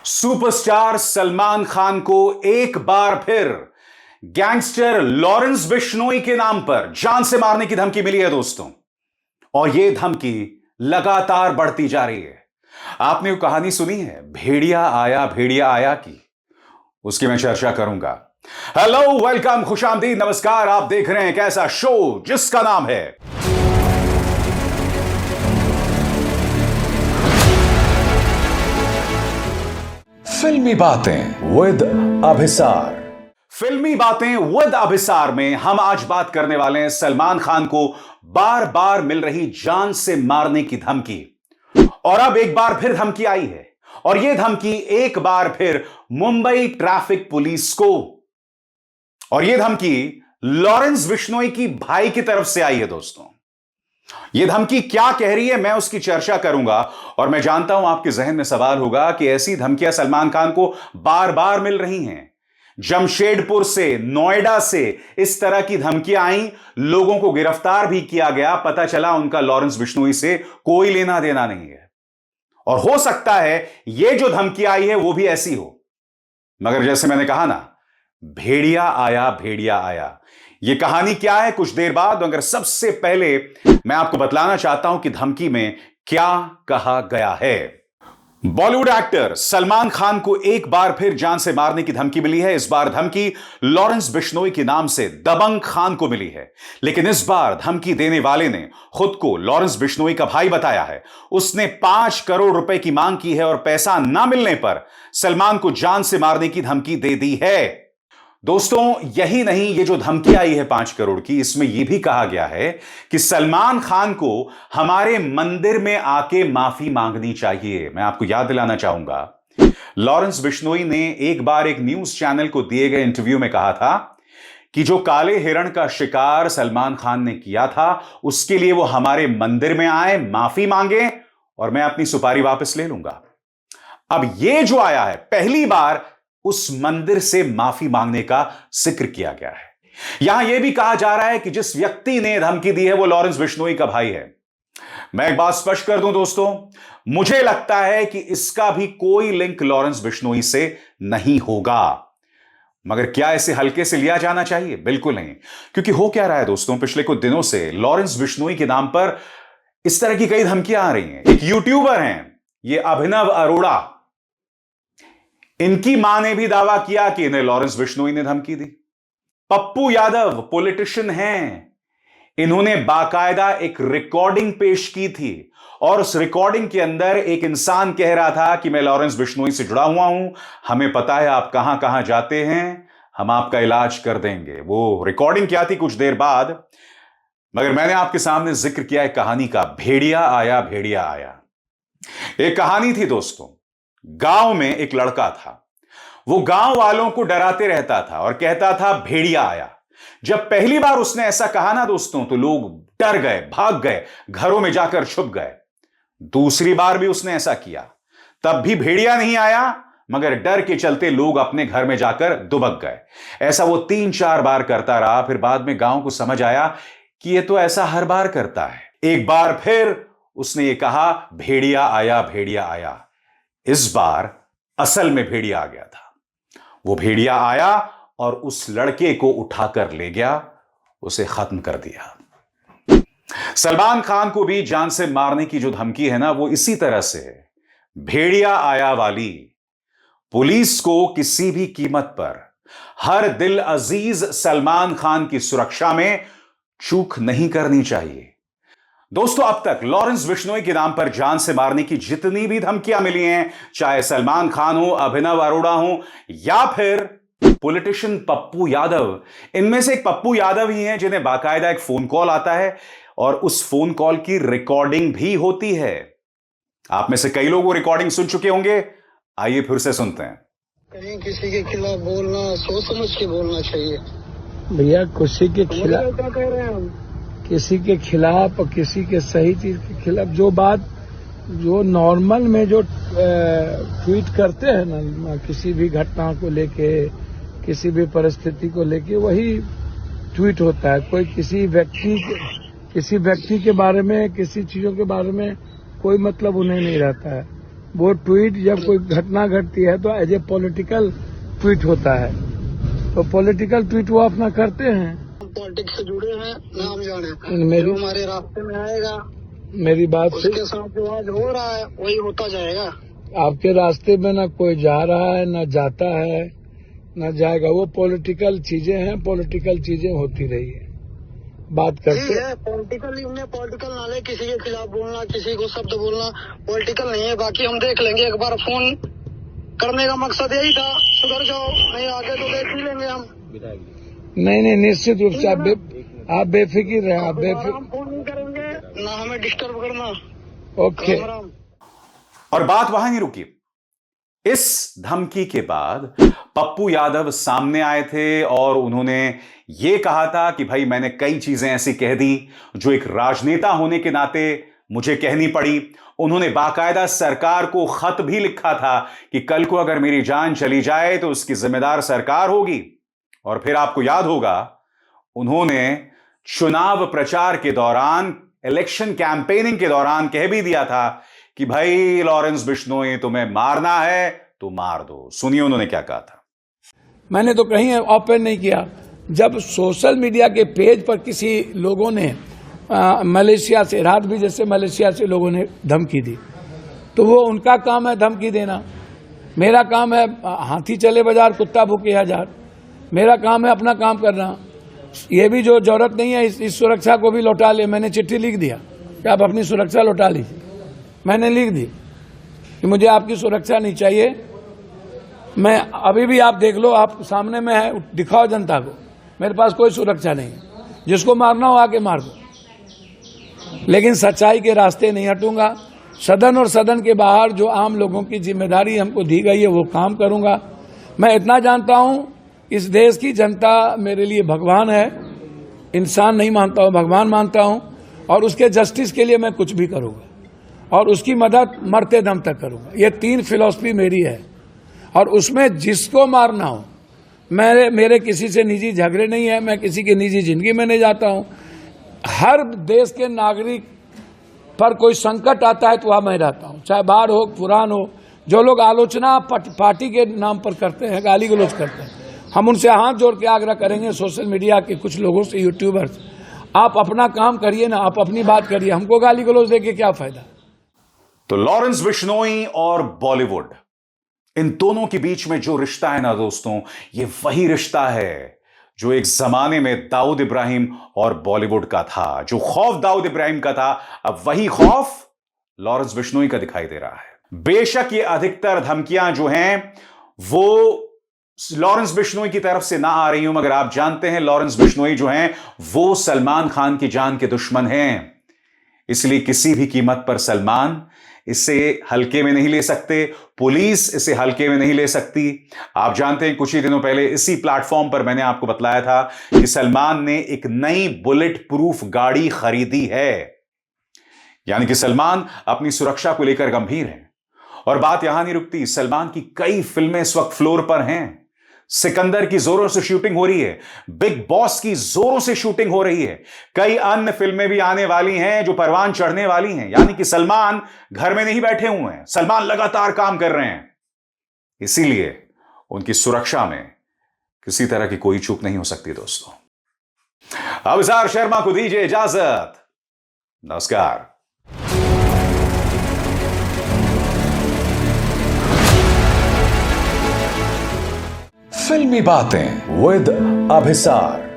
Superstar Salman Khan को एक बार फिर गैंगस्टर लॉरेंस बिश्नोई के नाम पर जान से मारने की धमकी मिली है दोस्तों। और यह धमकी लगातार बढ़ती जा रही है। आपने वो कहानी सुनी है भेड़िया आया की? उसकी मैं चर्चा करूंगा। हेलो, वेलकम, खुशामदीद, नमस्कार। आप देख रहे हैं एक ऐसा शो जिसका नाम है फिल्मी बातें विद अभिसार। फिल्मी बातें विद अभिसार में हम आज बात करने वाले हैं सलमान खान को बार बार मिल रही जान से मारने की धमकी। और अब एक बार फिर धमकी आई है, और यह धमकी एक बार फिर मुंबई ट्रैफिक पुलिस को, और यह धमकी लॉरेंस बिश्नोई की भाई की तरफ से आई है दोस्तों। यह धमकी क्या कह रही है, मैं उसकी चर्चा करूंगा। और मैं जानता हूं आपके जहन में सवाल होगा कि ऐसी धमकियां सलमान खान को बार बार मिल रही हैं। जमशेदपुर से, नोएडा से इस तरह की धमकियां आई, लोगों को गिरफ्तार भी किया गया, पता चला उनका लॉरेंस बिश्नोई से कोई लेना देना नहीं है। और हो सकता है यह जो धमकी आई है वो भी ऐसी हो। मगर जैसे मैंने कहा ना, भेड़िया आया। यह कहानी क्या है कुछ देर बाद। मगर सबसे पहले मैं आपको बतलाना चाहता हूं कि धमकी में क्या कहा गया है। बॉलीवुड एक्टर सलमान खान को एक बार फिर जान से मारने की धमकी मिली है। इस बार धमकी लॉरेंस बिश्नोई के नाम से दबंग खान को मिली है। लेकिन इस बार धमकी देने वाले ने खुद को लॉरेंस बिश्नोई का भाई बताया है। उसने 5 करोड़ रुपए की मांग की है और पैसा ना मिलने पर सलमान को जान से मारने की धमकी दे दी है। दोस्तों, यही नहीं, ये जो धमकी आई है 5 करोड़ की, इसमें यह भी कहा गया है कि सलमान खान को हमारे मंदिर में आके माफी मांगनी चाहिए। मैं आपको याद दिलाना चाहूंगा, लॉरेंस बिश्नोई ने एक बार एक न्यूज चैनल को दिए गए इंटरव्यू में कहा था कि जो काले हिरण का शिकार सलमान खान ने किया था, उसके लिए वो हमारे मंदिर में आए, माफी मांगे और मैं अपनी सुपारी वापस ले लूंगा। अब यह जो आया है, पहली बार उस मंदिर से माफी मांगने का जिक्र किया गया है। यहां यह भी कहा जा रहा है कि जिस व्यक्ति ने धमकी दी है वो लॉरेंस बिश्नोई का भाई है। मैं एक बात स्पष्ट कर दूं दोस्तों, मुझे लगता है कि इसका भी कोई लिंक लॉरेंस बिश्नोई से नहीं होगा। मगर क्या इसे हल्के से लिया जाना चाहिए? बिल्कुल नहीं। क्योंकि हो क्या रहा है दोस्तों, पिछले कुछ दिनों से लॉरेंस बिश्नोई के नाम पर इस तरह की कई धमकियां आ रही हैं। एक यूट्यूबर हैं, ये अभिनव अरोड़ा, इनकी मां ने भी दावा किया कि इन्हें लॉरेंस बिश्नोई ने धमकी दी। पप्पू यादव पॉलिटिशियन हैं, इन्होंने बाकायदा एक रिकॉर्डिंग पेश की थी और उस रिकॉर्डिंग के अंदर एक इंसान कह रहा था कि मैं लॉरेंस बिश्नोई से जुड़ा हुआ हूं, हमें पता है आप कहां कहां जाते हैं, हम आपका इलाज कर देंगे। वो रिकॉर्डिंग क्या थी कुछ देर बाद, मगर मैंने आपके सामने जिक्र किया एक कहानी का, भेड़िया आया। एक कहानी थी दोस्तों। गांव में एक लड़का था, वो गांव वालों को डराते रहता था और कहता था भेड़िया आया। जब पहली बार उसने ऐसा कहा ना दोस्तों, तो लोग डर गए, भाग गए, घरों में जाकर छुप गए। दूसरी बार भी उसने ऐसा किया, तब भी भेड़िया नहीं आया, मगर डर के चलते लोग अपने घर में जाकर दुबक गए। ऐसा वो 3-4 बार करता रहा। फिर बाद में गांव को समझ आया कि ये तो ऐसा हर बार करता है। एक बार फिर उसने ये कहा भेड़िया आया। इस बार असल में भेड़िया आ गया था। वो भेड़िया आया और उस लड़के को उठाकर ले गया, उसे खत्म कर दिया। सलमान खान को भी जान से मारने की जो धमकी है ना, वो इसी तरह से है, भेड़िया आया वाली। पुलिस को किसी भी कीमत पर हर दिल अजीज सलमान खान की सुरक्षा में चूक नहीं करनी चाहिए। दोस्तों, अब तक लॉरेंस बिश्नोई के नाम पर जान से मारने की जितनी भी धमकियां मिली हैं, चाहे सलमान खान हो, अभिनव अरोड़ा हो या फिर पॉलिटिशियन पप्पू यादव, इनमें से एक पप्पू यादव ही हैं जिन्हें बाकायदा एक फोन कॉल आता है और उस फोन कॉल की रिकॉर्डिंग भी होती है। आप में से कई लोग वो रिकॉर्डिंग सुन चुके होंगे। आइए फिर से सुनते हैं। कहीं किसी के खिलाफ बोलना सोच समझ के बोलना चाहिए भैया। किसी के खिलाफ, क्या कह रहे हैं हम? किसी के खिलाफ और किसी के सही चीज के खिलाफ जो बात, जो नॉर्मल में जो ट्वीट करते हैं ना, किसी भी घटना को लेके, किसी भी परिस्थिति को लेके, वही ट्वीट होता है। कोई किसी व्यक्ति के बारे में, किसी चीजों के बारे में कोई मतलब उन्हें नहीं रहता है। वो ट्वीट जब कोई घटना घटती है तो एज ए पॉलिटिकल ट्वीट होता है, तो पॉलिटिकल ट्वीट वो अपना करते हैं। हम पॉलिटिक्स से जुड़े हैं, नाम जाने मेरी जो हमारे रास्ते में आएगा मेरी बात से उसके साथ जो आज हो रहा है वही होता जाएगा। आपके रास्ते में ना कोई जा रहा है, ना जाता है, ना जाएगा। वो पॉलिटिकल चीजें हैं, पॉलिटिकल चीजें होती रही है, बात करते है पॉलिटिकल। उन्हें पॉलिटिकल नाले किसी के खिलाफ बोलना, किसी को शब्द बोलना पॉलिटिकल नहीं है। बाकी हम देख लेंगे, एक बार फोन करने का मकसद यही था, सुधर जाओ, नहीं आगे तो देख ही लेंगे हम। नहीं, निश्चित रूप से आप बेफिक्र रहे, आप बेफिक्र। हम फोन नहीं करेंगे, ना हमें डिस्टर्ब करना। ओके। राम राम। और बात वहां नहीं रुकी। इस धमकी के बाद पप्पू यादव सामने आए थे और उन्होंने यह कहा था कि भाई मैंने कई चीजें ऐसी कह दी जो एक राजनेता होने के नाते मुझे कहनी पड़ी। उन्होंने बाकायदा सरकार को खत भी लिखा था कि कल को अगर मेरी जान चली जाए तो उसकी जिम्मेदार सरकार होगी। और फिर आपको याद होगा उन्होंने चुनाव प्रचार के दौरान, इलेक्शन कैंपेनिंग के दौरान कह भी दिया था कि भाई लॉरेंस बिश्नोई तुम्हें मारना है तो मार दो। सुनिए उन्होंने क्या कहा था। मैंने तो कहीं ओपन नहीं किया। जब सोशल मीडिया के पेज पर किसी लोगों ने मलेशिया से, रात भी जैसे मलेशिया से लोगों ने धमकी दी, तो वो उनका काम है धमकी देना। मेरा काम है हाथी चले बाजार कुत्ता भूखे हजार। मेरा काम है अपना काम करना। ये भी जो जरूरत नहीं है इस सुरक्षा को भी लौटा ले। मैंने चिट्ठी लिख दिया कि आप अपनी सुरक्षा लौटा लीजिए। मैंने लिख दी कि मुझे आपकी सुरक्षा नहीं चाहिए। मैं अभी भी, आप देख लो, आप सामने में है, दिखाओ जनता को, मेरे पास कोई सुरक्षा नहीं है। जिसको मारना हो आके मार दो, लेकिन सच्चाई के रास्ते नहीं हटूंगा। सदन और सदन के बाहर जो आम लोगों की जिम्मेदारी हमको दी गई है वो काम करूंगा। मैं इतना जानता हूं, इस देश की जनता मेरे लिए भगवान है। इंसान नहीं मानता हूं, भगवान मानता हूं, और उसके जस्टिस के लिए मैं कुछ भी करूंगा और उसकी मदद मरते दम तक करूंगा। ये 3 फिलॉसफी मेरी है, और उसमें जिसको मारना हो, मेरे किसी से निजी झगड़े नहीं है, मैं किसी की निजी जिंदगी में नहीं जाता हूं। हर देश के नागरिक पर कोई संकट आता है तो वहां मैं रहता हूं, चाहे बाढ़ हो, पुरान हो। जो लोग आलोचना पार्टी के नाम पर करते हैं, गाली गलौज करते हैं, हम उनसे हाथ जोड़ के आग्रह करेंगे, सोशल मीडिया के कुछ लोगों से, यूट्यूबर्स, आप अपना काम करिए ना, आप अपनी बात करिए, हमको गाली गलौज देके क्या फायदा। तो लॉरेंस बिश्नोई और बॉलीवुड, इन दोनों के बीच में जो रिश्ता है ना दोस्तों, ये वही रिश्ता है जो एक जमाने में दाऊद इब्राहिम और बॉलीवुड का था। जो खौफ दाऊद इब्राहिम का था, अब वही खौफ लॉरेंस बिश्नोई का दिखाई दे रहा है। बेशक ये अधिकतर धमकियां जो हैं वो लॉरेंस बिश्नोई की तरफ से ना आ रही हूं, मगर आप जानते हैं लॉरेंस बिश्नोई जो हैं वो सलमान खान की जान के दुश्मन हैं। इसलिए किसी भी कीमत पर सलमान इसे हल्के में नहीं ले सकते, पुलिस इसे हल्के में नहीं ले सकती। आप जानते हैं कुछ ही दिनों पहले इसी प्लेटफॉर्म पर मैंने आपको बतलाया था कि सलमान ने एक नई बुलेट प्रूफ गाड़ी खरीदी है। यानी कि सलमान अपनी सुरक्षा को लेकर गंभीर है। और बात यहां नहीं रुकती, सलमान की कई फिल्में इस वक्त फ्लोर पर हैं। सिकंदर की जोरों से शूटिंग हो रही है, बिग बॉस की जोरों से शूटिंग हो रही है, कई अन्य फिल्में भी आने वाली हैं जो परवान चढ़ने वाली हैं। यानी कि सलमान घर में नहीं बैठे हुए हैं, सलमान लगातार काम कर रहे हैं। इसीलिए उनकी सुरक्षा में किसी तरह की कोई चूक नहीं हो सकती दोस्तों। अभिसार शर्मा को दीजिए इजाजत। नमस्कार। फिल्मी बातें विद अभिसार।